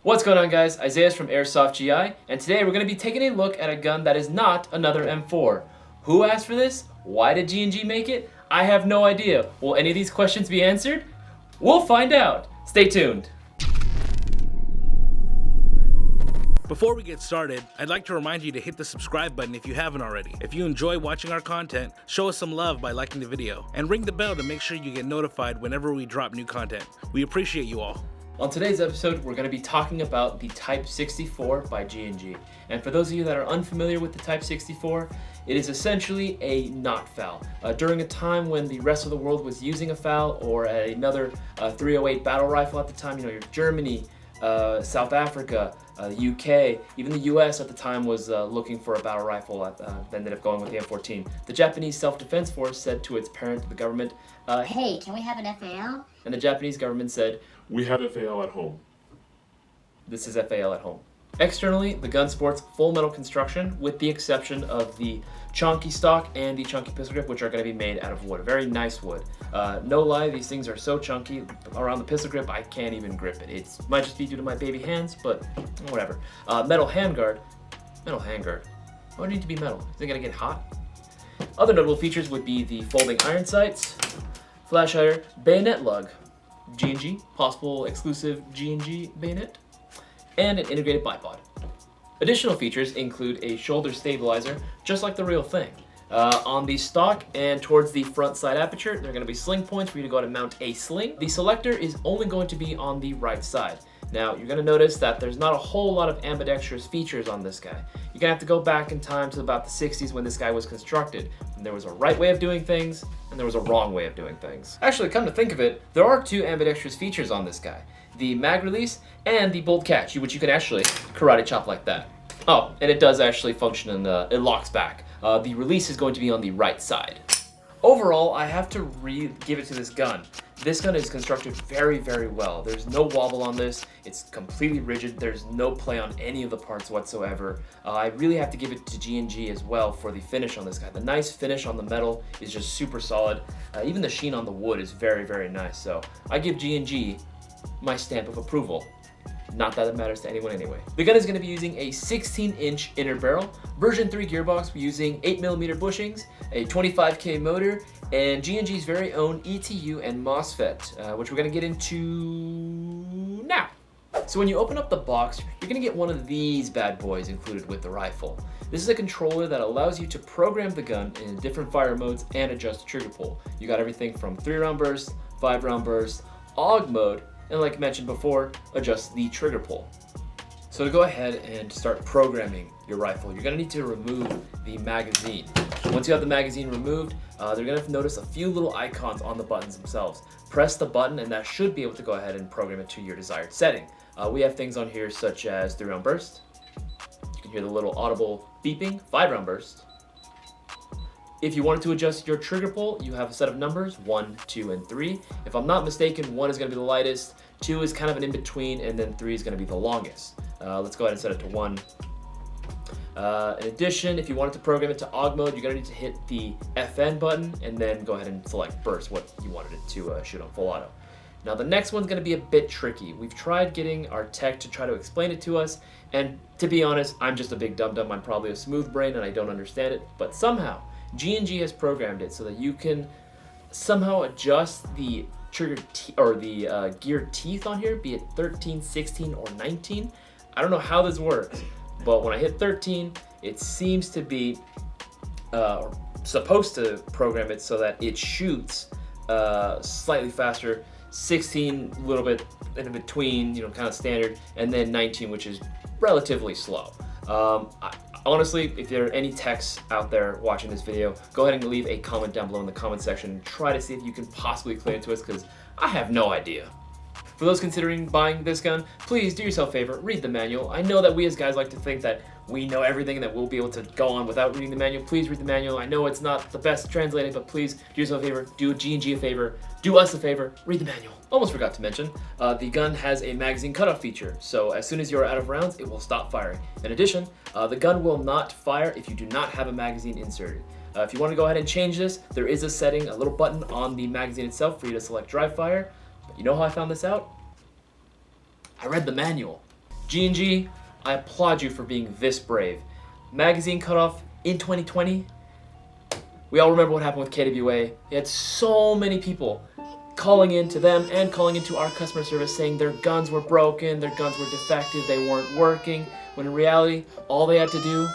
What's going on, guys? Isaias from Airsoft GI, and today we're going to be taking a look at a gun that is not another M4. Who asked for this? Why did G&G make it? I have no idea. Will any of these questions be answered? We'll find out. Stay tuned. Before we get started, I'd like to remind you to hit the subscribe button if you haven't already. If you enjoy watching our content, show us some love by liking the video, and ring the bell to make sure you get notified whenever we drop new content. We appreciate you all. On today's episode, we're going to be talking about the Type 64 by G&G. And for those of you that are unfamiliar with the Type 64, it is essentially a not FAL. During a time when the rest of the world was using a FAL or another 308 battle rifle at the time, your Germany, South Africa, the UK, even the US at the time was looking for a battle rifle that ended up going with the M14. The Japanese Self-Defense Force said to its parent, the government, hey, can we have an FAL? And the Japanese government said, we have FAL at home. This is FAL at home. Externally, the gun sports full metal construction with the exception of the chonky stock and the chunky pistol grip, which are going to be made out of wood. Very nice wood. No lie, these things are so chunky. Around the pistol grip, I can't even grip it. It might just be due to my baby hands, but whatever. Metal handguard. Metal handguard. Why do it need to be metal? Is it going to get hot? Other notable features would be the folding iron sights, flash hider, bayonet lug, G&G, possible exclusive G&G bayonet, and an integrated bipod. Additional features include a shoulder stabilizer, just like the real thing. On the stock and towards the front side aperture, there are going to be sling points for you to go ahead and mount a sling. The selector is only going to be on the right side. Now, you're going to notice that there's not a whole lot of ambidextrous features on this guy. You're going to have to go back in time to about the 60s when this guy was constructed. And there was a right way of doing things, and there was a wrong way of doing things. Actually, come to think of it, there are two ambidextrous features on this guy. The mag release and the bolt catch, which you can actually karate chop like that. Oh, and it does actually function and it locks back. The release is going to be on the right side. Overall, I have to give it to this gun. This gun is constructed very, very well. There's no wobble on this. It's completely rigid. There's no play on any of the parts whatsoever. I really have to give it to G&G as well for the finish on this guy. The nice finish on the metal is just super solid. Even the sheen on the wood is very, very nice. So I give G&G my stamp of approval. Not that it matters to anyone anyway. The gun is going to be using a 16-inch inner barrel, version 3 gearbox using 8mm bushings, a 25K motor, and G&G's very own ETU and MOSFET, which we're going to get into now. So when you open up the box, you're going to get one of these bad boys included with the rifle. This is a controller that allows you to program the gun in different fire modes and adjust the trigger pull. You got everything from 3-round burst, 5-round burst, AUG mode, and like mentioned before, adjust the trigger pull. So to go ahead and start programming your rifle, you're going to need to remove the magazine. Once you have the magazine removed, they're going to notice a few little icons on the buttons themselves. Press the button and that should be able to go ahead and program it to your desired setting. We have things on here such as 3-round burst. You can hear the little audible beeping, 5-round burst. If you wanted to adjust your trigger pull, you have a set of numbers, 1, 2, and 3. If I'm not mistaken, 1 is going to be the lightest, 2 is kind of an in-between, and then 3 is going to be the longest. Let's go ahead and set it to 1. In addition, if you wanted to program it to AUG mode, you're going to need to hit the FN button and then go ahead and select burst, what you wanted it to shoot on full auto. Now the next one's going to be a bit tricky. We've tried getting our tech to try to explain it to us, and to be honest, I'm just a big dum-dum. I'm probably a smooth brain and I don't understand it, but somehow G&G has programmed it so that you can somehow adjust the trigger or the gear teeth on here, be it 13, 16, or 19. I don't know how this works, but when I hit 13, it seems to be supposed to program it so that it shoots slightly faster. 16, a little bit in between, kind of standard, and then 19, which is relatively slow. Honestly, if there are any techs out there watching this video, go ahead and leave a comment down below in the comment section and try to see if you can possibly explain it to us, because I have no idea. For those considering buying this gun, please do yourself a favor, read the manual. I know that we as guys like to think that we know everything and that we'll be able to go on without reading the manual. Please read the manual. I know it's not the best translated, but please do yourself a favor, do G&G a favor, do us a favor, read the manual. Almost forgot to mention, the gun has a magazine cutoff feature, so as soon as you're out of rounds, it will stop firing. In addition, the gun will not fire if you do not have a magazine inserted. If you want to go ahead and change this, there is a setting, a little button on the magazine itself for you to select dry fire. But you know how I found this out? I read the manual. G&G, I applaud you for being this brave. Magazine cutoff in 2020. We all remember what happened with KWA. You had so many people calling in to them and calling into our customer service saying their guns were broken, their guns were defective, they weren't working, when in reality, all they had to do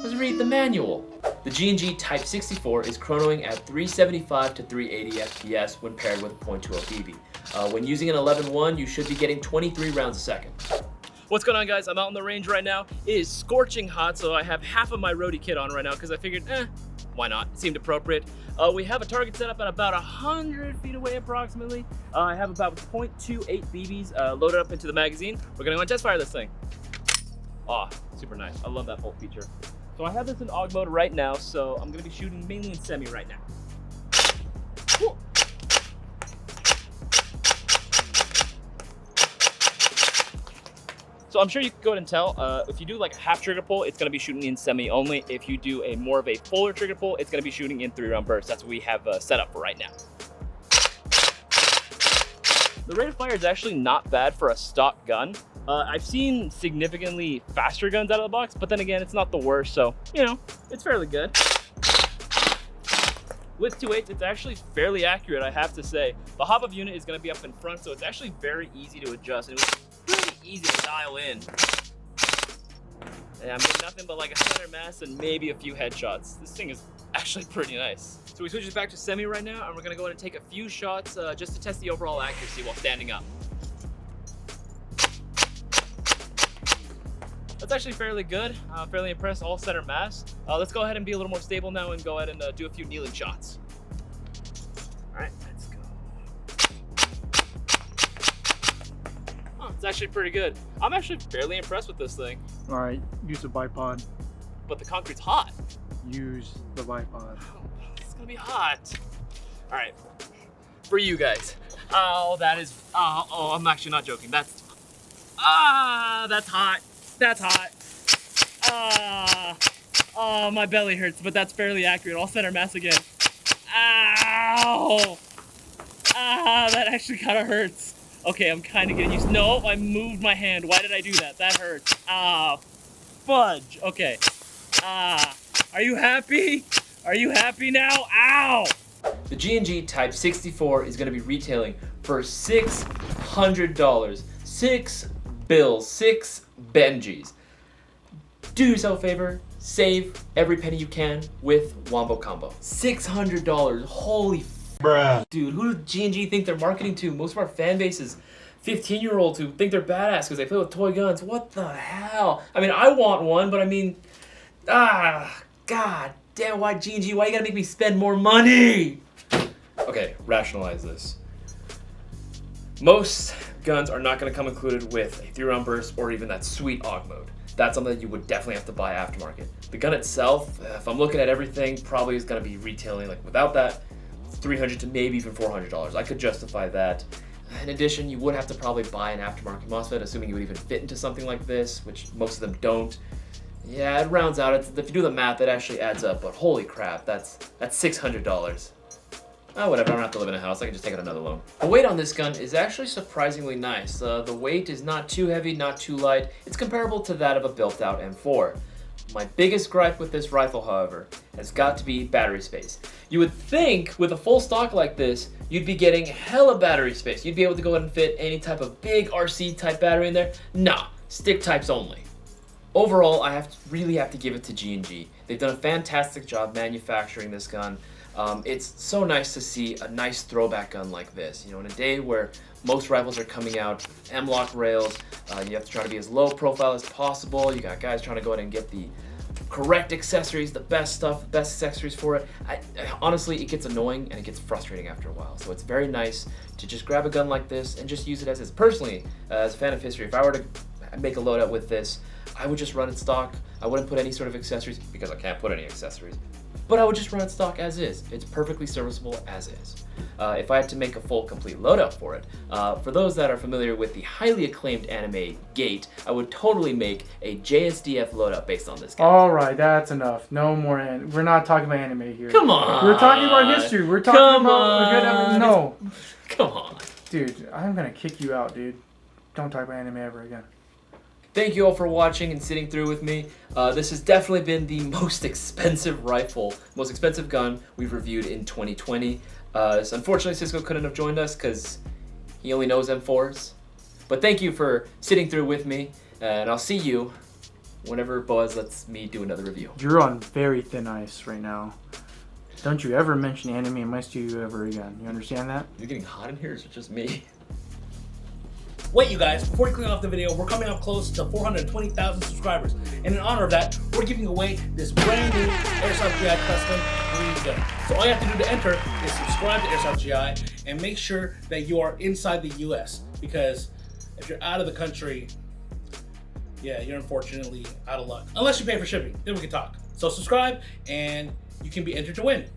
was read the manual. The G&G Type 64 is chronoing at 375 to 380 FPS when paired with a .20 BB. When using an 11.1, you should be getting 23 rounds a second. What's going on, guys? I'm out on the range right now. It is scorching hot, so I have half of my roadie kit on right now because I figured, why not? It seemed appropriate. We have a target set up at about 100 feet away approximately. I have about .28 BBs loaded up into the magazine. We're gonna go and test fire this thing. Aw, super nice. I love that bolt feature. So I have this in AUG mode right now, so I'm gonna be shooting mainly in semi right now. Woo. So I'm sure you can go ahead and tell, if you do like a half trigger pull, it's gonna be shooting in semi only. If you do a more of a fuller trigger pull, it's gonna be shooting in 3-round bursts. That's what we have set up for right now. The rate of fire is actually not bad for a stock gun. I've seen significantly faster guns out of the box, but then again, it's not the worst, so, you know, it's fairly good. With 2.8s, it's actually fairly accurate, I have to say. The hop-up unit is gonna be up in front, so it's actually very easy to adjust. And it was pretty easy to dial in. And I'm getting nothing but like a center mass and maybe a few headshots. This thing is actually pretty nice. So we switch it back to semi right now, and we're gonna go ahead and take a few shots just to test the overall accuracy while standing up. That's actually fairly good. Fairly impressed, all center mass. Let's go ahead and be a little more stable now and go ahead and do a few kneeling shots. All right, let's go. Oh, it's actually pretty good. I'm actually fairly impressed with this thing. All right, use the bipod. But the concrete's hot. Use the bipod. Oh, it's gonna be hot. All right, for you guys. Oh, that is, oh, I'm actually not joking. That's hot. That's hot. Oh, my belly hurts, but that's fairly accurate. I'll center mass again. Ow! That actually kind of hurts. Okay, I'm kind of getting used. No, I moved my hand. Why did I do that? That hurts. Fudge. Okay. Are you happy? Are you happy now? Ow! The G&G Type 64 is going to be retailing for $600. 6 bills, 6 Benjis. Do yourself a favor, save every penny you can with Wombo Combo. $600, holy bruh. Dude, who does G&G think they're marketing to? Most of our fan base is 15-year-olds who think they're badass because they play with toy guns. What the hell? I mean, I want one, but I mean, god damn, why G&G? Why you gotta make me spend more money? Okay, rationalize this. Most guns are not going to come included with a 3-round burst or even that sweet AUG mode. That's something that you would definitely have to buy aftermarket. The gun itself, if I'm looking at everything, probably is going to be retailing like without that $300 to maybe even $400. I could justify that. In addition, you would have to probably buy an aftermarket MOSFET, assuming you would even fit into something like this, which most of them don't. Yeah, it rounds out. If you do the math, it actually adds up. But holy crap, that's $600. Oh, whatever, I don't have to live in a house, I can just take out another loan. The weight on this gun is actually surprisingly nice. The weight is not too heavy, not too light. It's comparable to that of a built-out M4. My biggest gripe with this rifle, however, has got to be battery space. You would think with a full stock like this, you'd be getting hella battery space. You'd be able to go ahead and fit any type of big RC type battery in there. Nah, stick types only. Overall, I really have to give it to G&G. They've done a fantastic job manufacturing this gun. It's so nice to see a nice throwback gun like this. You know, in a day where most rifles are coming out M-lock rails, you have to try to be as low profile as possible. You got guys trying to go ahead and get the correct accessories, the best stuff, the best accessories for it. Honestly, it gets annoying and it gets frustrating after a while. So it's very nice to just grab a gun like this and just use it as is. Personally, as a fan of history, if I were to make a loadout with this, I would just run it stock. I wouldn't put any sort of accessories because I can't put any accessories. But I would just run it stock as is. It's perfectly serviceable as is. If I had to make a full complete loadout for it, for those that are familiar with the highly acclaimed anime Gate, I would totally make a JSDF loadout based on this guy. All right, that's enough. No more we're not talking about anime here. Come on. We're talking about history. We're talking about a good no. Come on. Dude, I'm going to kick you out, dude. Don't talk about anime ever again. Thank you all for watching and sitting through with me. This has definitely been the most expensive gun we've reviewed in 2020. So unfortunately, Cisco couldn't have joined us because he only knows M4s. But thank you for sitting through with me, and I'll see you whenever Boaz lets me do another review. You're on very thin ice right now. Don't you ever mention anime in my studio ever again. You understand that? Is it getting hot in here, or is it just me? Wait, you guys, before you click off the video, we're coming up close to 420,000 subscribers. And in honor of that, we're giving away this brand new Airsoft GI Custom green gun. So all you have to do to enter is subscribe to Airsoft GI and make sure that you are inside the US. Because if you're out of the country, yeah, you're unfortunately out of luck. Unless you pay for shipping, then we can talk. So subscribe and you can be entered to win.